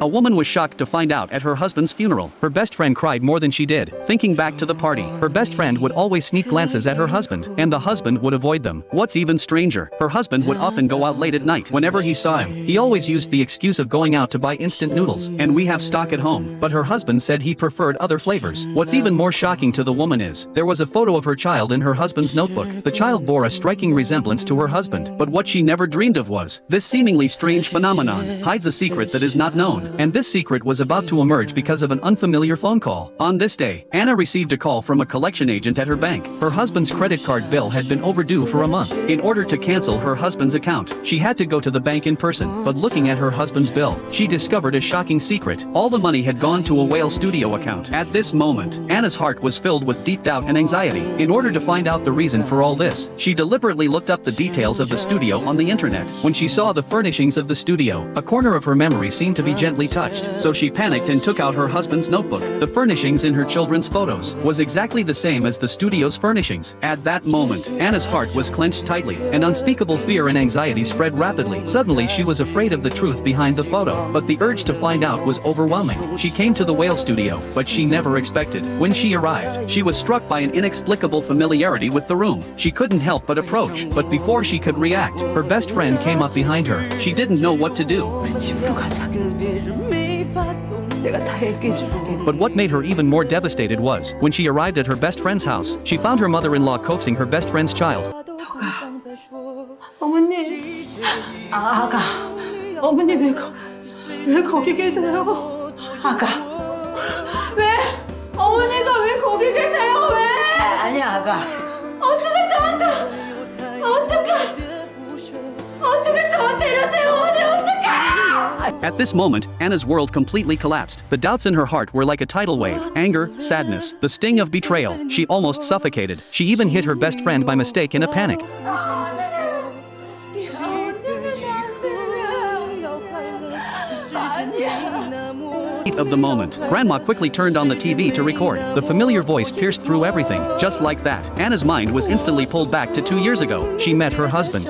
A woman was shocked to find out at her husband's funeral. Her best friend cried more than she did. Thinking back to the party, her best friend would always sneak glances at her husband, and the husband would avoid them. What's even stranger, her husband would often go out late at night. Whenever he saw him, he always used the excuse of going out to buy instant noodles, and we have stock at home. But her husband said he preferred other flavors. What's even more shocking to the woman is, there was a photo of her child in her husband's notebook. The child bore a striking resemblance to her husband, but what she never dreamed of was, this seemingly strange phenomenon hides a secret that is not known, and this secret was about to emerge because of an unfamiliar phone call. On this day, Anna received a call from a collection agent at her bank. Her husband's credit card bill had been overdue for a month. In order to cancel her husband's account, she had to go to the bank in person, but looking at her husband's bill, she discovered a shocking secret. All the money had gone to a Whale Studio account. At this moment, Anna's heart was filled with deep doubt and anxiety. In order to find out the reason for all this, she deliberately looked up the details of the studio on the internet. When she saw the furnishings of the studio, a corner of her memory seemed to be gently touched, so she panicked and took out her husband's notebook. The furnishings in her children's photos was exactly the same as the studio's furnishings. At that moment, Anna's heart was clenched tightly, and unspeakable fear and anxiety spread rapidly. Suddenly she was afraid of the truth behind the photo, but the urge to find out was overwhelming. She came to the Whale Studio, but she never expected. When she arrived, she was struck by an inexplicable familiarity with the room. She couldn't help but approach, but before she could react, her best friend came up behind her. She didn't know what to do. 우리 집으로 가자. 내가 다 얘기해줄게. But what made her even more devastated was, when she arrived at her best friend's house, she found her mother-in-law coaxing her best friend's child. 어머니. 아가. 어머니 왜 거기 계세요? 아가. 왜? 어머니가 왜 거기 계세요? 왜? 아니야 아가. 어떻게 저한테 이러세요? 어머니 어떡해? At this moment, Anna's world completely collapsed. The doubts in her heart were like a tidal wave. Anger, sadness, the sting of betrayal. She almost suffocated. She even hit her best friend by mistake in a panic. Of the moment, Grandma quickly turned on the TV to record. The familiar voice pierced through everything. Just like that, Anna's mind was instantly pulled back to 2 years ago. She met her husband.